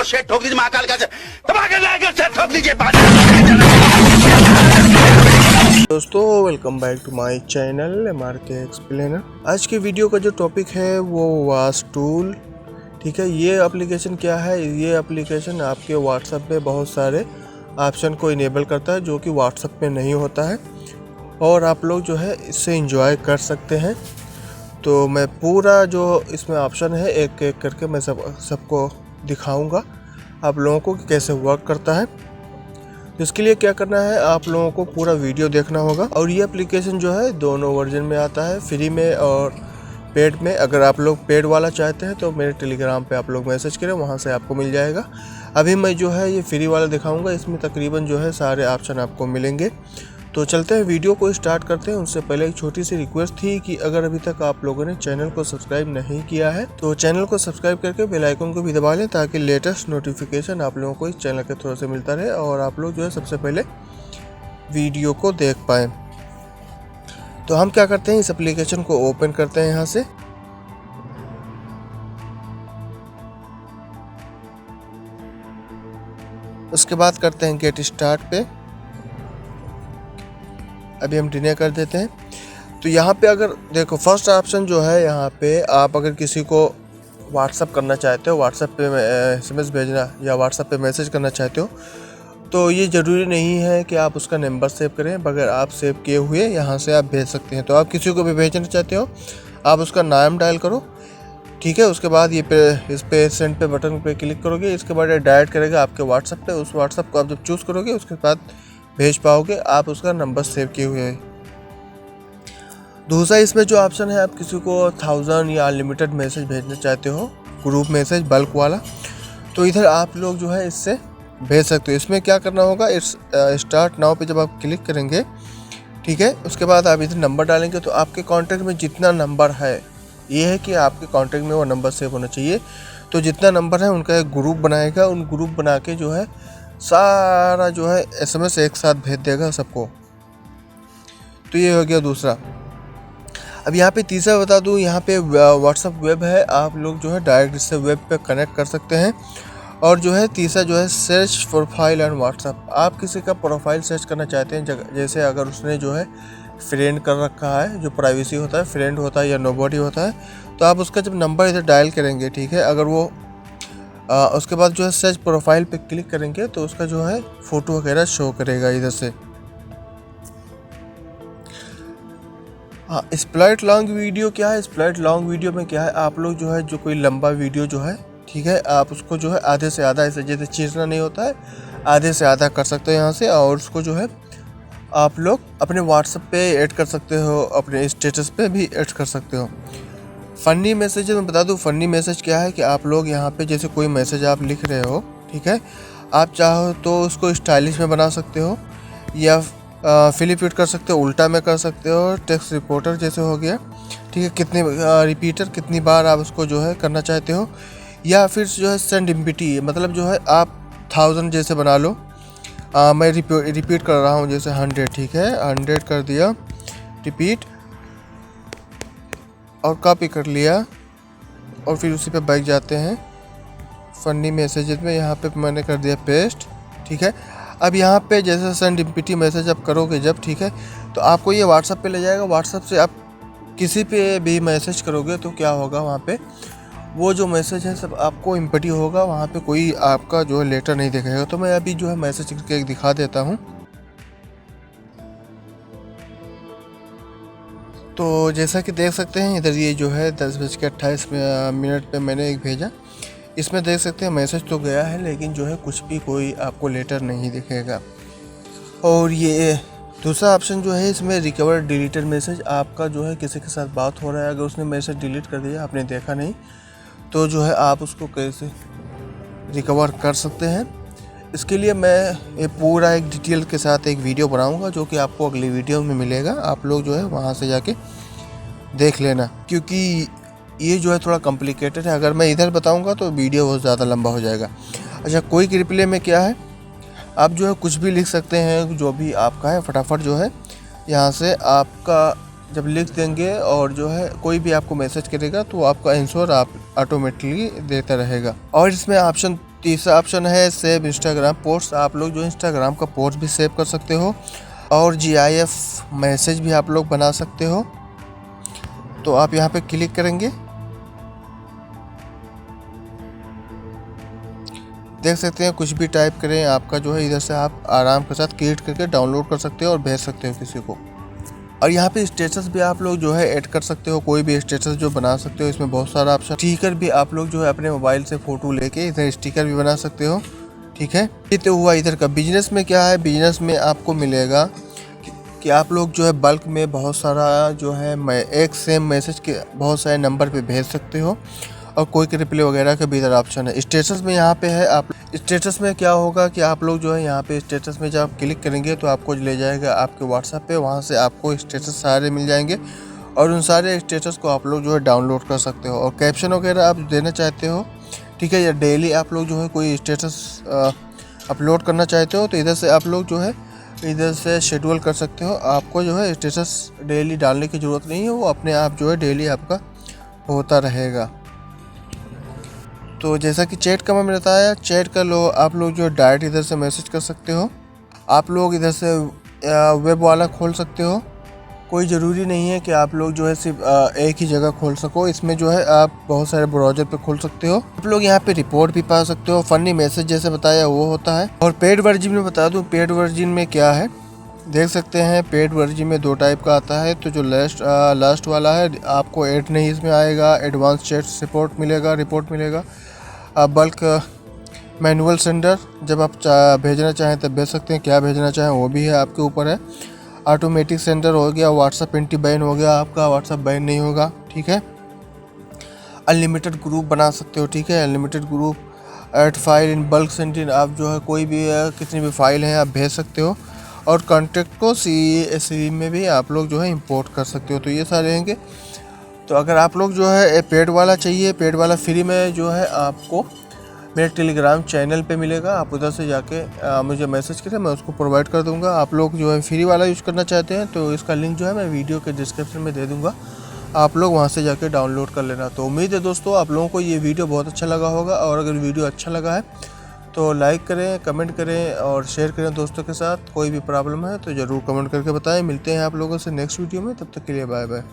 Shade ठोक दीजिए, महाकाल का शेड ठोक दीजिए। दोस्तों welcome back to my channel MRK explainer. आज के वीडियो का जो टॉपिक है वो वाश टूल। ठीक है, ये एप्लीकेशन क्या है? ये एप्लीकेशन आपके व्हाट्सएप पे बहुत सारे ऑप्शन को इनेबल करता है जो कि व्हाट्सएप पे नहीं होता है, और आप लोग जो है इससे एंजॉय कर सकते हैं। तो मैं पूरा जो इसमें ऑप्शन है एक एक करके मैं सबको दिखाऊंगा आप लोगों को कि कैसे वर्क करता है। तो इसके लिए क्या करना है, आप लोगों को पूरा वीडियो देखना होगा। और ये एप्लीकेशन जो है दोनों वर्जन में आता है, फ्री में और पेड में। अगर आप लोग पेड वाला चाहते हैं तो मेरे टेलीग्राम पे आप लोग मैसेज करें, वहाँ से आपको मिल जाएगा। अभी मैं जो है ये फ्री वाला दिखाऊंगा, इसमें तकरीबन जो है सारे ऑप्शन आपको मिलेंगे। तो चलते हैं वीडियो को स्टार्ट करते हैं। उससे पहले एक छोटी सी रिक्वेस्ट थी कि अगर अभी तक आप लोगों ने चैनल को सब्सक्राइब नहीं किया है तो चैनल को सब्सक्राइब करके बेल आइकन को भी दबा लें, ताकि लेटेस्ट नोटिफिकेशन आप लोगों को इस चैनल के थ्रू से मिलता रहे और आप लोग जो है सबसे पहले वीडियो को देख पाएँ। तो हम क्या करते हैं, इस एप्लीकेशन को ओपन करते हैं यहाँ से। उसके बाद करते हैं गेट स्टार्ट पे। अभी हम डिने कर देते हैं। तो यहाँ पे अगर देखो फर्स्ट ऑप्शन जो है, यहाँ पे आप अगर किसी को व्हाट्सअप करना चाहते हो, व्हाट्सअप पे SMS भेजना या व्हाट्सअप पे मैसेज करना चाहते हो, तो ये ज़रूरी नहीं है कि आप उसका नंबर सेव करें। बगैर आप सेव किए हुए यहाँ से आप भेज सकते हैं। तो आप किसी को भी भेजना चाहते हो, आप उसका नाम डायल करो, ठीक है। उसके बाद ये इस पे सेंड पे बटन पे क्लिक करोगे, इसके बाद डायरेक्ट करेगा आपके व्हाट्सएप पे। उस व्हाट्सएप को आप जब चूज़ करोगे उसके बाद भेज पाओगे आप उसका नंबर सेव किए हुए है। दूसरा इसमें जो ऑप्शन है, आप किसी को 1000 या अनलिमिटेड मैसेज भेजना चाहते हो, ग्रुप मैसेज बल्क वाला, तो इधर आप लोग जो है इससे भेज सकते हो। इसमें क्या करना होगा, इस स्टार्ट नाउ पे जब आप क्लिक करेंगे, ठीक है, उसके बाद आप इधर नंबर डालेंगे। तो आपके कॉन्टैक्ट में जितना नंबर है, ये है कि आपके कॉन्टैक्ट में वो नंबर सेव होना चाहिए। तो जितना नंबर है उनका एक ग्रुप बनाएगा, उन ग्रुप बना के जो है सारा जो है SMS एक साथ भेज देगा सबको। तो ये हो गया दूसरा। अब यहाँ पे तीसरा बता दूँ, यहाँ पे व्हाट्सएप वेब है, आप लोग जो है डायरेक्ट इससे वेब पे कनेक्ट कर सकते हैं। और जो है तीसरा जो है सर्च प्रोफाइल एंड व्हाट्सएप। आप किसी का प्रोफाइल सर्च करना चाहते हैं, जैसे अगर उसने जो है फ्रेंड कर रखा है, जो प्राइवेसी होता है, फ्रेंड होता है या नोबडी होता है, तो आप उसका जब नंबर इधर डायल करेंगे, ठीक है, अगर वो उसके बाद जो है सर्च प्रोफाइल पे क्लिक करेंगे तो उसका जो है फ़ोटो वगैरह शो करेगा इधर से। हाँ, स्प्लाइट लॉन्ग वीडियो क्या है? स्प्लाइट लॉन्ग वीडियो में क्या है, आप लोग जो है जो कोई लंबा वीडियो जो है, ठीक है, आप उसको जो है आधे से आधा, ऐसे जैसे चीरना नहीं होता है, आधे से आधा कर सकते हो यहाँ से। और उसको जो है आप लोग अपने व्हाट्सएप पे ऐड कर सकते हो, अपने स्टेटस पे भी ऐड कर सकते हो। फ़नी मैसेज मैं बता दूं, फ़नी मैसेज क्या है कि आप लोग यहाँ पे जैसे कोई मैसेज आप लिख रहे हो, ठीक है, आप चाहो तो उसको स्टाइलिश में बना सकते हो या फ्लिप इट कर सकते हो, उल्टा में कर सकते हो, टेक्स्ट रिपोर्टर जैसे हो गया, ठीक है, कितने रिपीटर कितनी बार आप उसको जो है करना चाहते हो। या फिर जो है सेंड MPT, मतलब जो है आप 1000 जैसे बना लो। मैं रिपीट कर रहा हूँ, जैसे 100, ठीक है, 100 कर दिया रिपीट और कॉपी कर लिया, और फिर उसी पे बैक जाते हैं फ़नी मैसेजेस में, यहाँ पे मैंने कर दिया पेस्ट, ठीक है। अब यहाँ पे जैसे सेंड MPT मैसेज आप करोगे जब, ठीक है, तो आपको ये व्हाट्सएप पे ले जाएगा। व्हाट्सएप से आप किसी पे भी मैसेज करोगे तो क्या होगा, वहाँ पे वो जो मैसेज है सब आपको MPT होगा, वहाँ पे कोई आपका जो है लेटर नहीं दिखेगा। तो मैं अभी जो है मैसेज करके एक दिखा देता हूँ। तो जैसा कि देख सकते हैं इधर ये जो है 10:28 पे मैंने एक भेजा। इसमें देख सकते हैं मैसेज तो गया है, लेकिन जो है कुछ भी कोई आपको लेटर नहीं दिखेगा। और ये दूसरा ऑप्शन जो है इसमें रिकवर डिलीटेड मैसेज, आपका जो है किसी के साथ बात हो रहा है, अगर उसने मैसेज डिलीट कर दिया, आपने देखा नहीं, तो जो है आप उसको कैसे रिकवर कर सकते हैं। इसके लिए मैं ये पूरा एक डिटेल के साथ एक वीडियो बनाऊंगा, जो कि आपको अगली वीडियो में मिलेगा। आप लोग जो है वहाँ से जाके देख लेना, क्योंकि ये जो है थोड़ा कॉम्प्लिकेटेड है। अगर मैं इधर बताऊंगा तो वीडियो बहुत ज़्यादा लंबा हो जाएगा। अच्छा, क्विक रिप्लाई में क्या है, आप जो है कुछ भी लिख सकते हैं, जो भी आपका है फटाफट जो है यहाँ से आपका जब लिख देंगे, और जो है कोई भी आपको मैसेज करेगा तो आपका आंसर आप ऑटोमेटिकली देता रहेगा। और इसमें ऑप्शन तीसरा ऑप्शन है सेव इंस्टाग्राम पोस्ट। आप लोग जो इंस्टाग्राम का पोस्ट भी सेव कर सकते हो और GIF मैसेज भी आप लोग बना सकते हो। तो आप यहाँ पे क्लिक करेंगे, देख सकते हैं कुछ भी टाइप करें आपका जो है इधर से आप आराम के साथ क्रिएट करके डाउनलोड कर सकते हो और भेज सकते हो किसी को। और यहाँ पे स्टेटस भी आप लोग जो है ऐड कर सकते हो, कोई भी स्टेटस जो बना सकते हो। इसमें बहुत सारा ऑप्शन। स्टिकर भी आप लोग जो है अपने मोबाइल से फ़ोटो लेके इधर स्टिकर भी बना सकते हो, ठीक है। ये तो हुआ इधर का। बिजनेस में क्या है, बिजनेस में आपको मिलेगा कि आप लोग जो है बल्क में बहुत सारा जो है एक सेम मैसेज के बहुत सारे नंबर पे भेज सकते हो और कोई के रिप्लाई वगैरह का भी इधर ऑप्शन है। स्टेटस में यहाँ पे है, आप स्टेटस में क्या होगा कि आप लोग जो है यहाँ पे स्टेटस में जब आप क्लिक करेंगे तो आपको ले जाएगा आपके व्हाट्सएप पे, वहाँ से आपको स्टेटस सारे मिल जाएंगे और उन सारे स्टेटस को आप लोग जो है डाउनलोड कर सकते हो। और कैप्शन वगैरह आप देना चाहते हो, ठीक है, या डेली आप लोग जो है कोई स्टेटस अपलोड करना चाहते हो तो इधर से आप लोग जो है इधर से शेड्यूल कर सकते हो। आपको जो है स्टेटस डेली डालने की ज़रूरत नहीं है, वो अपने आप जो है डेली आपका होता रहेगा। तो जैसा कि चैट का मैंने बताया, चैट का आप लोग जो डायरेक्ट इधर से मैसेज कर सकते हो। आप लोग इधर से वेब वाला खोल सकते हो। कोई ज़रूरी नहीं है कि आप लोग जो है सिर्फ एक ही जगह खोल सको। इसमें जो है आप बहुत सारे ब्राउज़र पे खोल सकते हो। आप लोग यहाँ पे रिपोर्ट भी पा सकते हो। फ़नी मैसेज जैसे बताया वो होता है। और पेड वर्जन में बता दूँ, पेड वर्जन में क्या है देख सकते हैं। पेड वर्जन में 2 टाइप का आता है। तो जो लास्ट वाला है आपको ऐड नहीं इसमें आएगा, एडवांस चैट रिपोर्ट मिलेगा। बल्क मैनुअल सेंडर, जब आप भेजना चाहें तब भेज सकते हैं, क्या भेजना चाहें वो भी है आपके ऊपर है। ऑटोमेटिक सेंडर हो गया, व्हाट्सएप एंटी बैन हो गया, आपका व्हाट्सएप बैन नहीं होगा, ठीक है। अनलिमिटेड ग्रुप बना सकते हो, ठीक है। Unlimited group, add file in bulk sending, आप जो है कोई भी कितनी भी फाइल हैं आप भेज सकते हो। और कॉन्टेक्ट को सी में भी आप लोग जो है इंपोर्ट कर सकते हो। तो ये सारे रहेंगे। तो अगर आप लोग जो है पेड वाला चाहिए, पेड वाला फ्री में जो है आपको मेरे टेलीग्राम चैनल पे मिलेगा। आप उधर से जाके मुझे मैसेज करें, मैं उसको प्रोवाइड कर दूंगा। आप लोग जो है फ्री वाला यूज़ करना चाहते हैं तो इसका लिंक जो है मैं वीडियो के डिस्क्रिप्शन में दे दूंगा, आप लोग वहां से जाके डाउनलोड कर लेना। तो उम्मीद है दोस्तों आप लोगों को ये वीडियो बहुत अच्छा लगा होगा। और अगर वीडियो अच्छा लगा है तो लाइक करें, कमेंट करें और शेयर करें दोस्तों के साथ। कोई भी प्रॉब्लम है तो ज़रूर कमेंट करके बताएं। मिलते हैं आप लोगों से नेक्स्ट वीडियो में, तब तक के लिए बाय बाय।